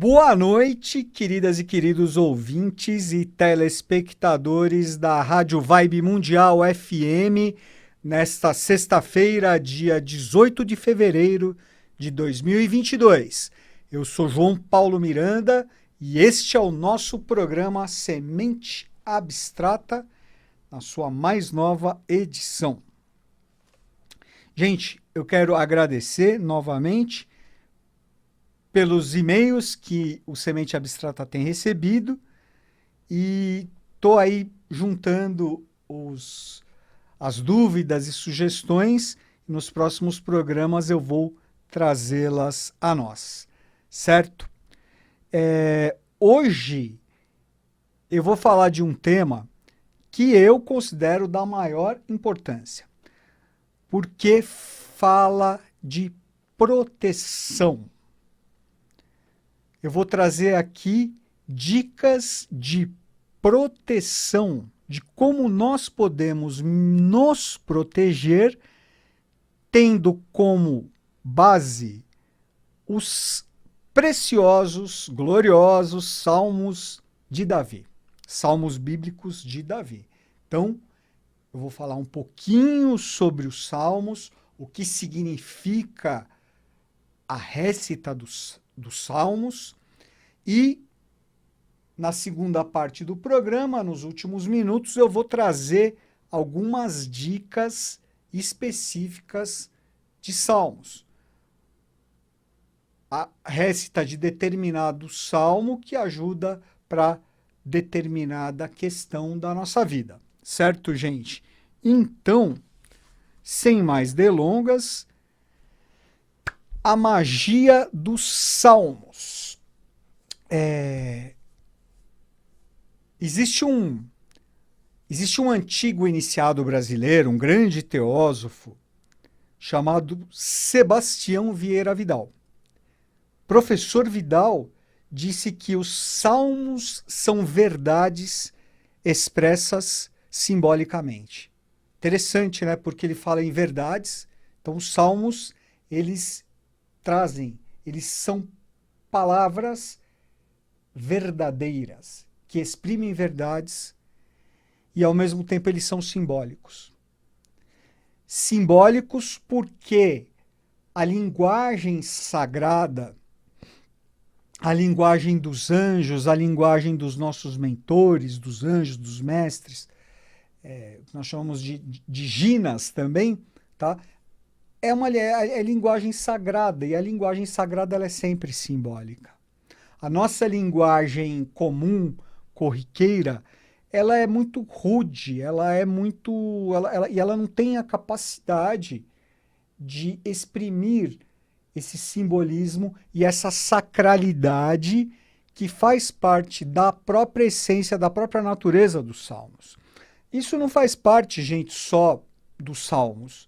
Boa noite, queridas e queridos ouvintes e telespectadores da Rádio Vibe Mundial FM, nesta sexta-feira, dia 18 de fevereiro de 2022. Eu sou João Paulo Miranda e este é o nosso programa Semente Abstrata, na sua mais nova edição. Gente, eu quero agradecer novamente pelos e-mails que o Semente Abstrata tem recebido e estou aí juntando as dúvidas e sugestões. Nos próximos programas eu vou trazê-las a nós, certo? Hoje eu vou falar de um tema que eu considero da maior importância, porque fala de proteção. Eu vou trazer aqui dicas de proteção, de como nós podemos nos proteger, tendo como base os preciosos, gloriosos salmos de Davi, salmos bíblicos de Davi. Então, eu vou falar um pouquinho sobre os salmos, o que significa a récita dos salmos, e na segunda parte do programa, nos últimos minutos, eu vou trazer algumas dicas específicas de salmos. A récita de determinado salmo que ajuda para determinada questão da nossa vida. Certo, gente? Então, sem mais delongas, a magia dos salmos. Existe um antigo iniciado brasileiro, um grande teósofo, chamado Sebastião Vieira Vidal. Professor Vidal disse que os salmos são verdades expressas simbolicamente. Interessante, né? Porque ele fala em verdades. Então, os salmos, eles são palavras verdadeiras, que exprimem verdades e, ao mesmo tempo, eles são simbólicos. Simbólicos porque a linguagem sagrada, a linguagem dos anjos, a linguagem dos nossos mentores, dos anjos, dos mestres, nós chamamos de ginas também, tá? É linguagem sagrada, e a linguagem sagrada ela é sempre simbólica. A nossa linguagem comum, corriqueira, ela é muito rude, e ela não tem a capacidade de exprimir esse simbolismo e essa sacralidade que faz parte da própria essência, da própria natureza dos salmos. Isso não faz parte, gente, só dos salmos.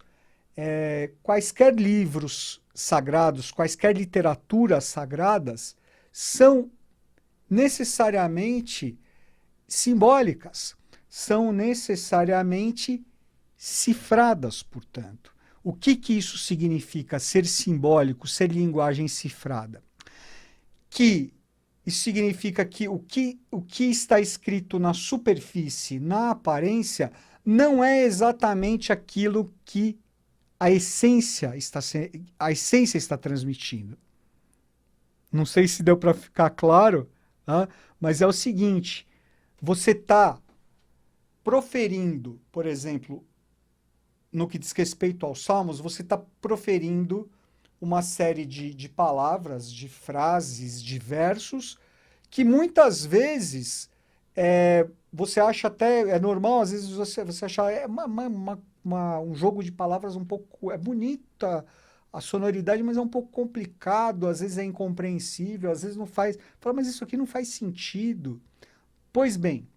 Quaisquer livros sagrados, quaisquer literaturas sagradas são necessariamente simbólicas, são necessariamente cifradas, portanto. O que isso significa, ser simbólico, ser linguagem cifrada? Isso significa que o que está escrito na superfície, na aparência, não é exatamente aquilo que a essência está transmitindo. Não sei se deu para ficar claro, tá? Mas é o seguinte, você está proferindo, por exemplo, no que diz respeito aos salmos, você está proferindo uma série de palavras, de frases, de versos, que muitas vezes você acha até, é normal, às vezes você achar um jogo de palavras um pouco, é bonita a sonoridade, mas é um pouco complicado, às vezes é incompreensível, às vezes não faz, fala, mas isso aqui não faz sentido. Pois bem,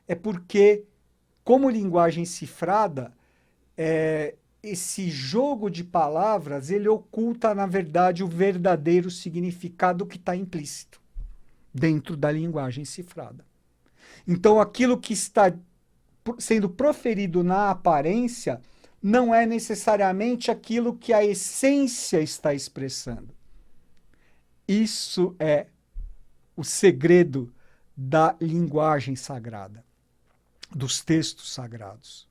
é porque, como linguagem cifrada, esse jogo de palavras, ele oculta, na verdade, o verdadeiro significado que está implícito dentro da linguagem cifrada. Então, aquilo que está sendo proferido na aparência não é necessariamente aquilo que a essência está expressando. Isso é o segredo da linguagem sagrada, dos textos sagrados.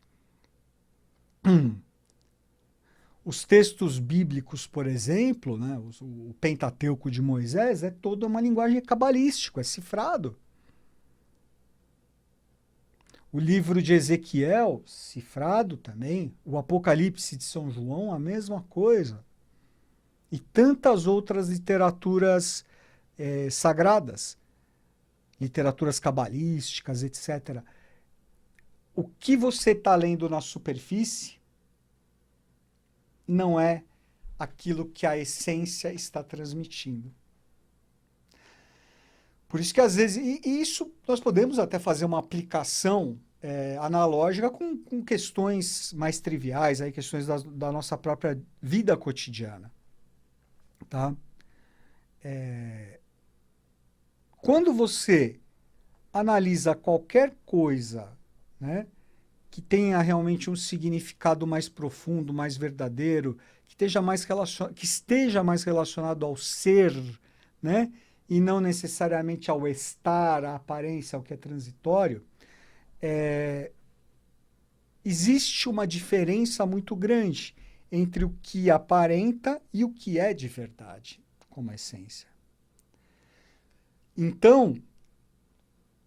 Os textos bíblicos, por exemplo, né, o Pentateuco de Moisés, é toda uma linguagem cabalística, é cifrado. O livro de Ezequiel, cifrado também. O Apocalipse de São João, a mesma coisa. E tantas outras literaturas sagradas, literaturas cabalísticas, etc. O que você está lendo na superfície não é aquilo que a essência está transmitindo. Por isso que às vezes, e isso nós podemos até fazer uma aplicação analógica com questões mais triviais, aí, questões da nossa própria vida cotidiana. Tá? Quando você analisa qualquer coisa, né, que tenha realmente um significado mais profundo, mais verdadeiro, que esteja mais relacionado ao ser, né, e não necessariamente ao estar, à aparência, ao que é transitório, existe uma diferença muito grande entre o que aparenta e o que é de verdade, como essência. Então,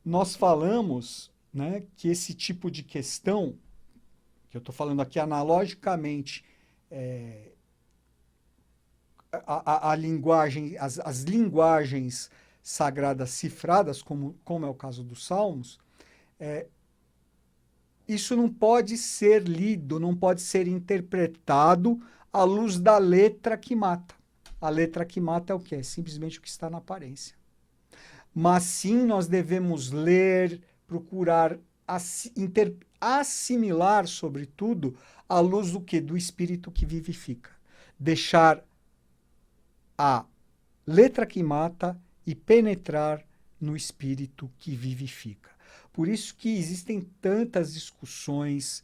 nós falamos, né, que esse tipo de questão, que eu estou falando aqui analogicamente, a linguagem, as linguagens sagradas cifradas, como é o caso dos Salmos, isso não pode ser lido, não pode ser interpretado à luz da letra que mata. A letra que mata é o quê? É simplesmente o que está na aparência. Mas sim, nós devemos ler, procurar assimilar, sobretudo, à luz do quê? Do Espírito que vivifica. Deixar a letra que mata e penetrar no Espírito que vivifica. Por isso que existem tantas discussões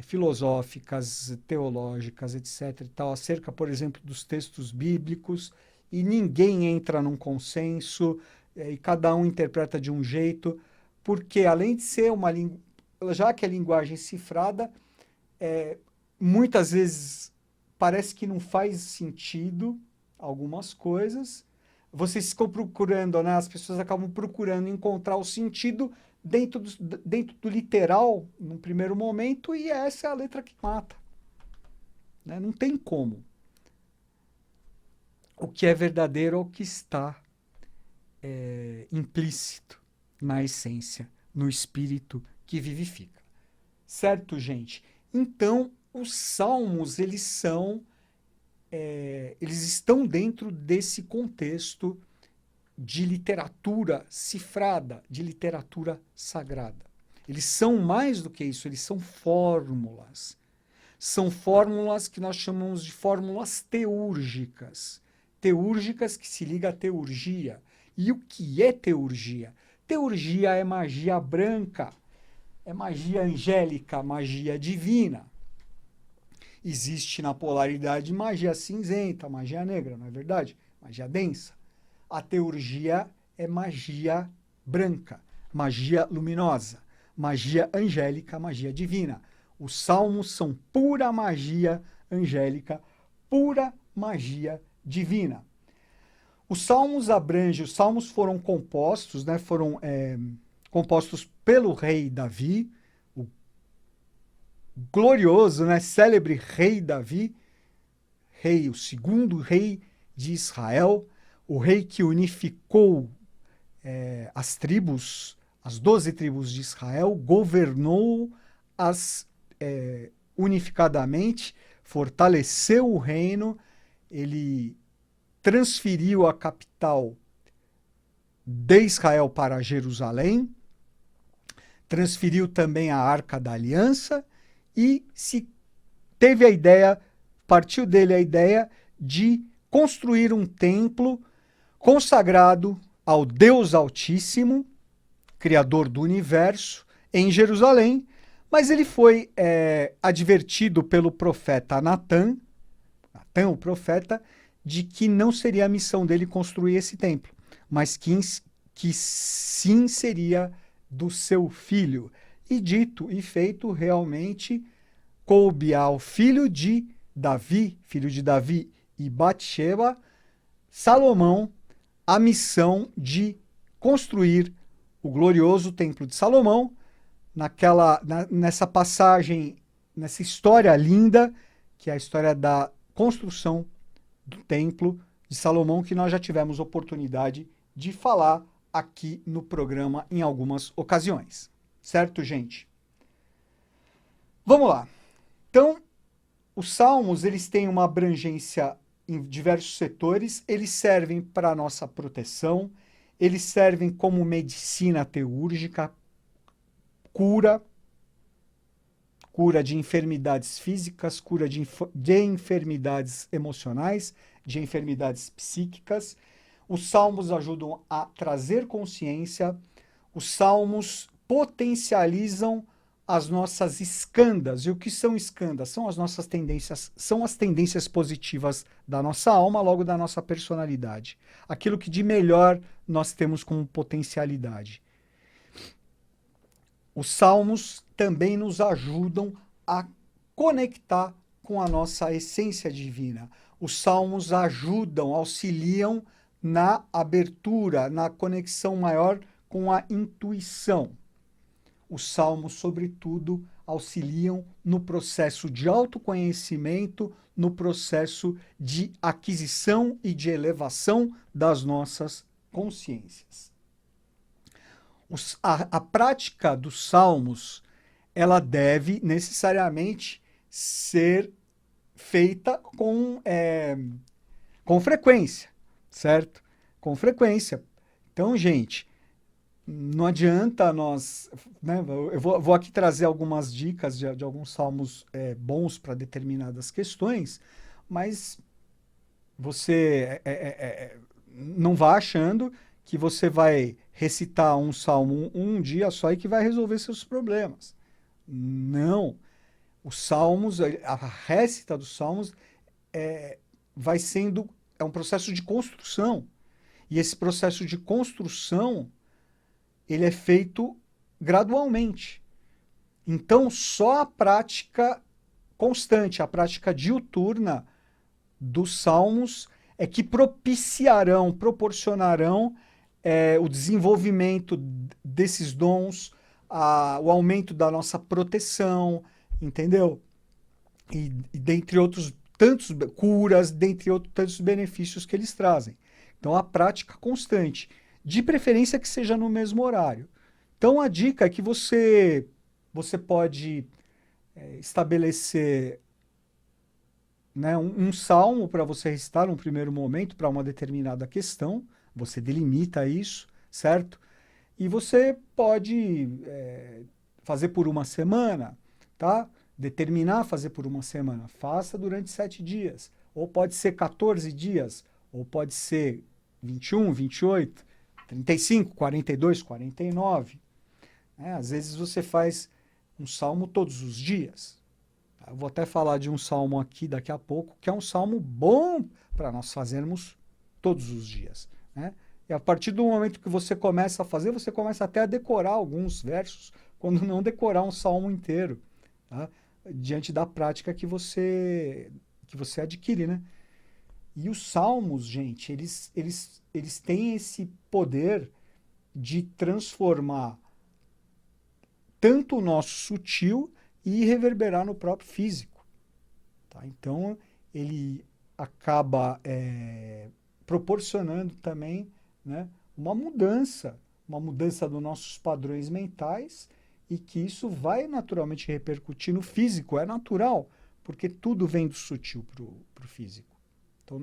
filosóficas, teológicas, etc. e tal, acerca, por exemplo, dos textos bíblicos, e ninguém entra num consenso, e cada um interpreta de um jeito, porque além de ser uma língua, já que é linguagem cifrada, muitas vezes parece que não faz sentido algumas coisas. Vocês ficam procurando, né? As pessoas acabam procurando encontrar o sentido dentro do literal, num primeiro momento, e essa é a letra que mata. Né? Não tem como. O que é verdadeiro é o que está implícito na essência, no Espírito que vivifica. Certo, gente? Então, os salmos, eles estão dentro desse contexto de literatura cifrada, de literatura sagrada. Eles são mais do que isso, eles são fórmulas. São fórmulas que nós chamamos de fórmulas teúrgicas. Teúrgicas que se liga à teurgia. E o que é teurgia? Teurgia é magia branca, é magia angélica, magia divina. Existe na polaridade magia cinzenta, magia negra, não é verdade? Magia densa. A teurgia é magia branca, magia luminosa, magia angélica, magia divina. Os salmos são pura magia angélica, pura magia divina. Os salmos foram compostos, né, compostos pelo rei Davi, o glorioso, né, célebre rei Davi, o segundo rei de Israel, o rei que unificou as tribos, as 12 tribos de Israel, governou-as unificadamente, fortaleceu o reino, ele transferiu a capital de Israel para Jerusalém, transferiu também a Arca da Aliança e partiu dele a ideia de construir um templo consagrado ao Deus Altíssimo, Criador do Universo, em Jerusalém, mas ele foi advertido pelo profeta Natã, o profeta, de que não seria a missão dele construir esse templo, mas que sim seria do seu filho. E dito e feito, realmente coube ao filho de Davi e Batseba, Salomão, a missão de construir o glorioso Templo de Salomão, nessa passagem, nessa história linda, que é a história da construção do Templo de Salomão, que nós já tivemos oportunidade de falar aqui no programa em algumas ocasiões. Certo, gente? Vamos lá. Então, os salmos, eles têm uma abrangência em diversos setores, eles servem para a nossa proteção, eles servem como medicina teúrgica, cura de enfermidades físicas, cura de enfermidades emocionais, de enfermidades psíquicas. Os salmos ajudam a trazer consciência, os salmos potencializam as nossas escandas. E o que são escandas? São as nossas tendências, são as tendências positivas da nossa alma, logo da nossa personalidade. Aquilo que de melhor nós temos como potencialidade. Os salmos também nos ajudam a conectar com a nossa essência divina. Os salmos ajudam, auxiliam na abertura, na conexão maior com a intuição. Os salmos, sobretudo, auxiliam no processo de autoconhecimento, no processo de aquisição e de elevação das nossas consciências. A prática dos salmos, ela deve necessariamente ser feita com frequência, certo? Com frequência. Então, gente, não adianta nós... Né, eu vou aqui trazer algumas dicas de alguns salmos bons para determinadas questões, mas você não vá achando que você vai recitar um salmo um dia só e que vai resolver seus problemas. Não. Os salmos, a récita dos salmos é um processo de construção. E esse processo de construção, ele é feito gradualmente. Então, só a prática constante, a prática diuturna dos salmos é que proporcionarão o desenvolvimento desses dons, o aumento da nossa proteção, entendeu? E dentre outros tantos curas, dentre outros tantos benefícios que eles trazem. Então, a prática constante, de preferência que seja no mesmo horário. Então, a dica é que você pode estabelecer, né, um salmo para você recitar num primeiro momento para uma determinada questão, você delimita isso, certo? E você pode fazer por uma semana, tá? Determinar fazer por uma semana. Faça durante 7 dias. Ou pode ser 14 dias, ou pode ser 21, 28, 35, 42, 49. Às vezes você faz um salmo todos os dias. Eu vou até falar de um salmo aqui daqui a pouco, que é um salmo bom para nós fazermos todos os dias. Né? E a partir do momento que você começa a fazer, você começa até a decorar alguns versos, quando não decorar um salmo inteiro, tá? Diante da prática que você adquire, né? E os salmos, gente, eles têm esse poder de transformar tanto o nosso sutil e reverberar no próprio físico. Tá? Então, ele acaba proporcionando também, né, uma mudança dos nossos padrões mentais, e que isso vai naturalmente repercutir no físico. É natural, porque tudo vem do sutil para o físico. Então,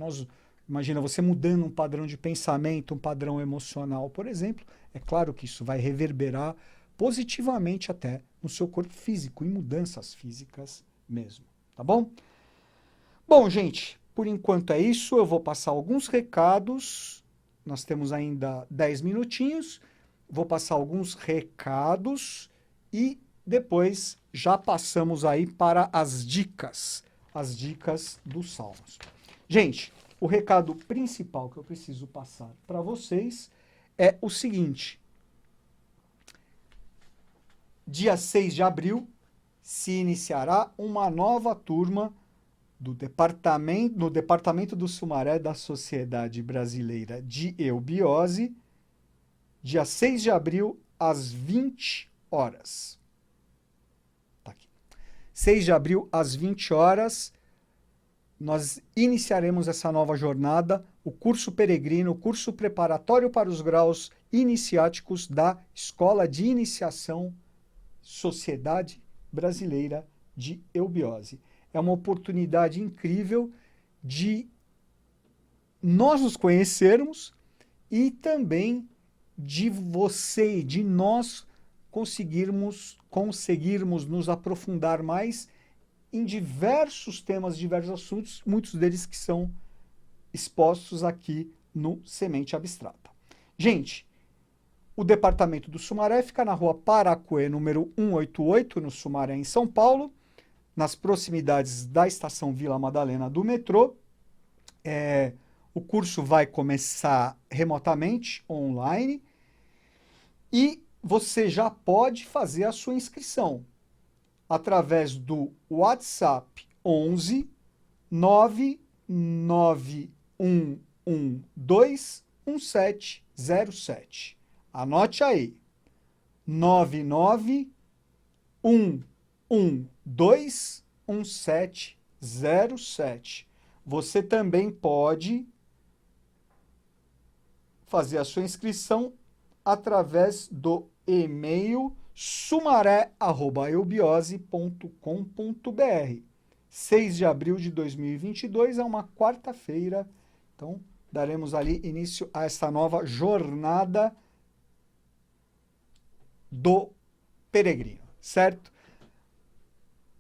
imagina você mudando um padrão de pensamento, um padrão emocional, por exemplo, é claro que isso vai reverberar positivamente até no seu corpo físico, em mudanças físicas mesmo, tá bom? Bom, gente, por enquanto é isso. Eu vou passar alguns recados. Nós temos ainda 10 minutinhos. Vou passar alguns recados e depois já passamos aí para as dicas dos salmos. Gente, o recado principal que eu preciso passar para vocês é o seguinte: dia 6 de abril se iniciará uma nova turma no Departamento do Sumaré da Sociedade Brasileira de Eubiose, dia 6 de abril, às 20 horas. Tá aqui. 6 de abril, às 20 horas, nós iniciaremos essa nova jornada, o curso peregrino, o curso preparatório para os graus iniciáticos da Escola de Iniciação Sociedade Brasileira de Eubiose. É uma oportunidade incrível de nós nos conhecermos e também de você, de nós conseguirmos nos aprofundar mais em diversos temas, diversos assuntos, muitos deles que são expostos aqui no Semente Abstrata. Gente, o departamento do Sumaré fica na rua Paracuê, número 188, no Sumaré, em São Paulo, nas proximidades da estação Vila Madalena do metrô. O curso vai começar remotamente, online, e você já pode fazer a sua inscrição através do WhatsApp 11 99112 1707. Anote aí. 99112 1707. Você também pode fazer a sua inscrição através do e-mail sumaré@eubiose.com.br. 6 de abril de 2022 é uma quarta-feira, então daremos ali início a essa nova jornada do peregrino, certo?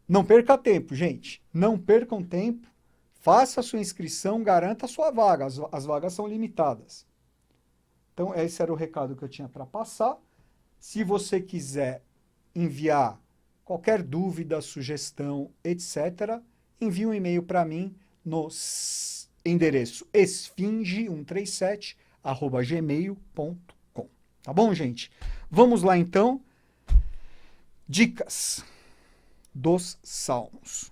Não perca tempo, gente. Não percam tempo. Faça a sua inscrição, garanta a sua vaga. As vagas são limitadas. Então, esse era o recado que eu tinha para passar. Se você quiser enviar qualquer dúvida, sugestão, etc., envie um e-mail para mim no endereço esfinge137@gmail.com. Tá bom, gente? Vamos lá, então. Dicas dos Salmos.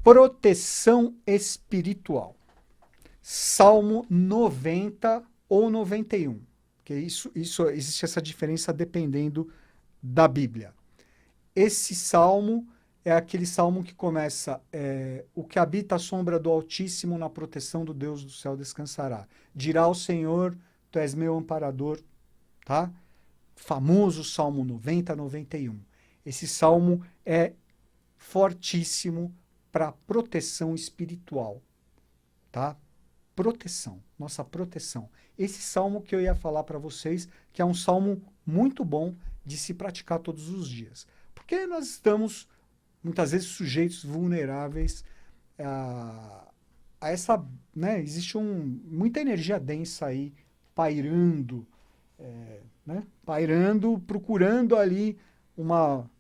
Proteção espiritual. Salmo 90 ou 91. Porque existe essa diferença dependendo da Bíblia. Esse salmo é aquele salmo que começa: o que habita a sombra do Altíssimo, na proteção do Deus do céu descansará. Dirá ao Senhor, tu és meu amparador, tá? Famoso Salmo 90, 91. Esse salmo é fortíssimo para proteção espiritual, tá? Proteção, nossa proteção. Esse salmo que eu ia falar para vocês, que é um salmo muito bom de se praticar todos os dias. Porque nós estamos, muitas vezes, sujeitos vulneráveis a essa, né? Existe muita energia densa aí, pairando, procurando ali uma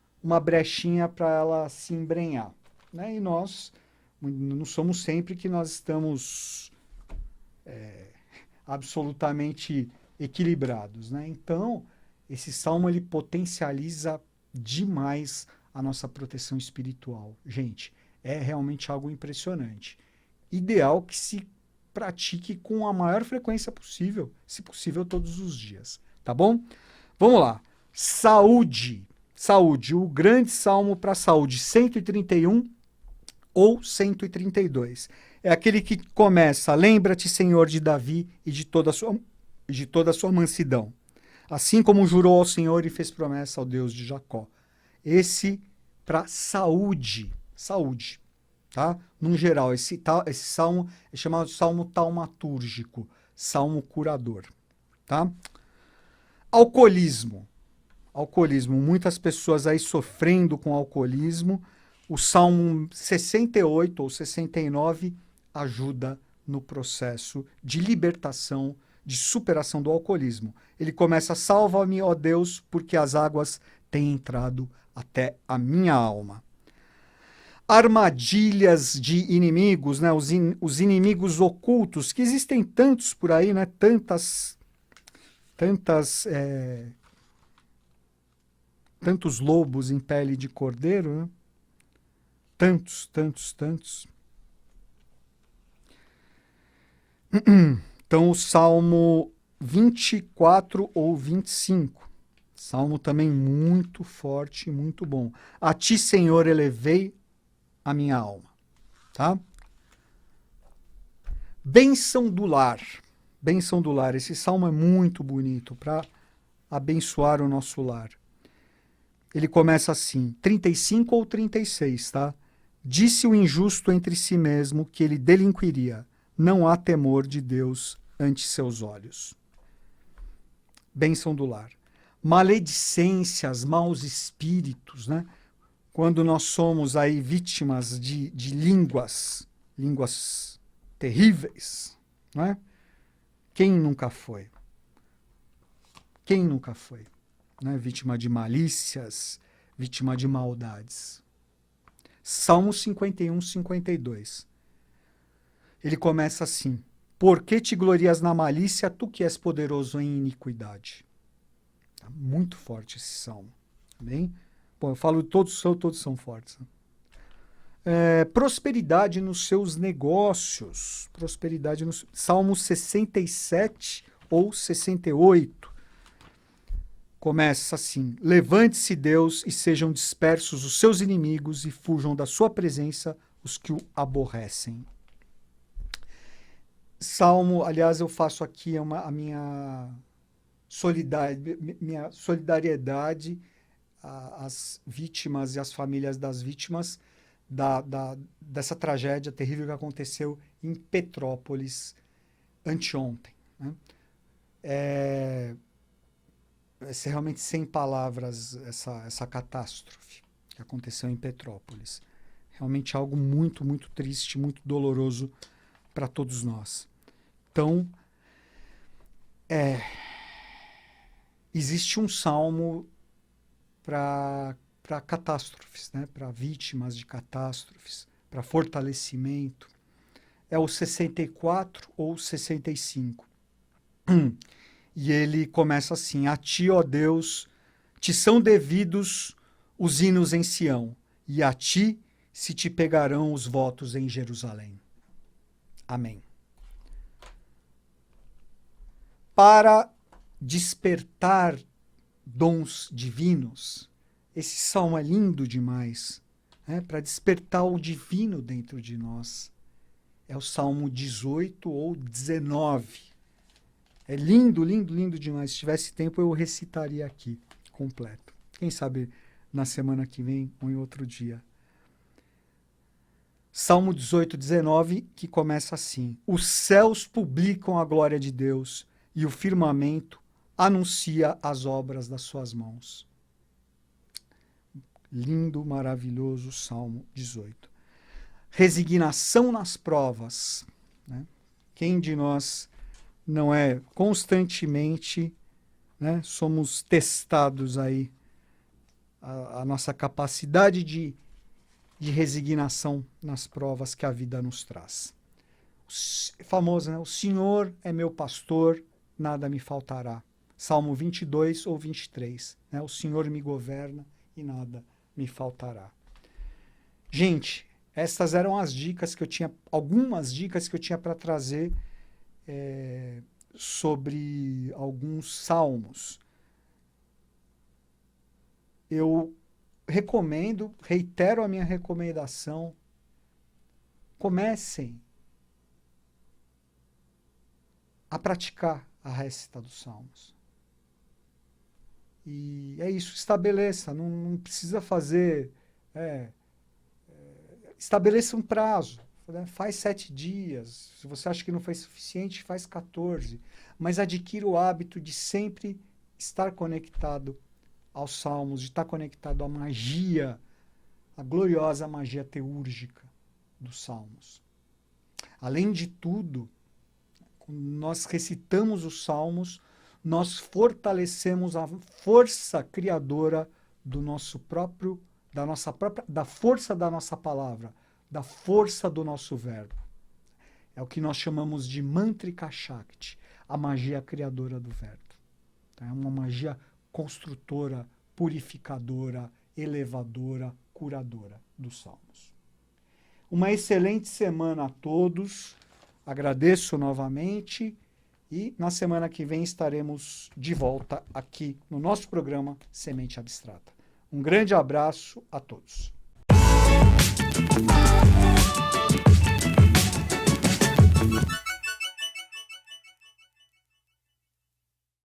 brechinha para ela se embrenhar, né? E nós não somos sempre que nós estamos absolutamente equilibrados, né? Então, esse salmo ele potencializa demais a nossa proteção espiritual. Gente, é realmente algo impressionante. Ideal que se pratique com a maior frequência possível, se possível todos os dias, tá bom? Vamos lá. Saúde. Saúde, o grande salmo para a saúde, 131 ou 132. É aquele que começa: lembra-te, Senhor, de Davi e de toda a sua mansidão, assim como jurou ao Senhor e fez promessa ao Deus de Jacó. Esse para saúde, tá? Num geral, esse salmo é chamado de salmo taumatúrgico, salmo curador, tá? Alcoolismo, muitas pessoas aí sofrendo com alcoolismo. O salmo 68 ou 69 ajuda no processo de libertação, de superação do alcoolismo. Ele começa: salva-me, ó Deus, porque as águas têm entrado até a minha alma. Armadilhas de inimigos, né? Os inimigos ocultos, que existem tantos por aí, né? Tantas tantos lobos em pele de cordeiro, né? Tantos, tantos, tantos. Então, o Salmo 24 ou 25. Salmo também muito forte, muito bom. A ti, Senhor, elevei a minha alma. Tá? Bênção do lar. Bênção do lar. Esse salmo é muito bonito para abençoar o nosso lar. Ele começa assim, 35 ou 36, tá? Disse o injusto entre si mesmo que ele delinquiria. Não há temor de Deus ante seus olhos. Bênção do lar. Maledicências, maus espíritos, né? Quando nós somos aí vítimas de línguas terríveis, né? Quem nunca foi? Quem nunca foi? Né? Vítima de malícias, vítima de maldades. Salmo 51, 52. Ele começa assim: por que te glorias na malícia, tu que és poderoso em iniquidade? Tá muito forte esse salmo. Bem? Bom, eu falo todos são fortes. Né? Prosperidade nos seus negócios. Prosperidade nos... Salmo 67 ou 68. Começa assim: levante-se Deus e sejam dispersos os seus inimigos e fujam da sua presença os que o aborrecem. Salmo, aliás, eu faço aqui a minha solidariedade às vítimas e às famílias das vítimas dessa tragédia terrível que aconteceu em Petrópolis anteontem. Né? Vai ser realmente sem palavras essa catástrofe que aconteceu em Petrópolis. Realmente algo muito, muito triste, muito doloroso para todos nós. Então, existe um salmo para catástrofes, né? Para vítimas de catástrofes, para fortalecimento. É o 64 ou 65. E ele começa assim: a ti, ó Deus, te são devidos os hinos em Sião, e a ti se te pegarão os votos em Jerusalém. Amém. Para despertar dons divinos, esse salmo é lindo demais, né? Para despertar o divino dentro de nós. É o Salmo 18 ou 19. É lindo, lindo, lindo demais. Se tivesse tempo, eu recitaria aqui, completo. Quem sabe na semana que vem ou em outro dia. Salmo 18, 19, que começa assim: os céus publicam a glória de Deus e o firmamento anuncia as obras das suas mãos. Lindo, maravilhoso Salmo 18. Resignação nas provas. Né? Quem de nós não é constantemente, né, somos testados aí, a nossa capacidade de resignação nas provas que a vida nos traz. Famoso, né? O Senhor é meu pastor, nada me faltará. Salmo 22 ou 23. Né? O Senhor me governa e nada me faltará. Gente, essas eram as dicas que eu tinha, algumas dicas que eu tinha para trazer sobre alguns salmos. Eu recomendo, reitero a minha recomendação, comecem a praticar a recita dos salmos. E é isso, estabeleça, não precisa fazer, estabeleça um prazo, né? Faz 7 dias, se você acha que não foi suficiente, faz 14, mas adquira o hábito de sempre estar conectado aos salmos, de estar conectado à magia, à gloriosa magia teúrgica dos salmos. Além de tudo, quando nós recitamos os salmos, nós fortalecemos a força criadora do nosso próprio, da força da nossa palavra, da força do nosso verbo. É o que nós chamamos de Mantrika Shakti, a magia criadora do verbo. Tá? É uma magia construtora, purificadora, elevadora, curadora dos Salmos. Uma excelente semana a todos. Agradeço novamente e na semana que vem estaremos de volta aqui no nosso programa Semente Abstrata. Um grande abraço a todos.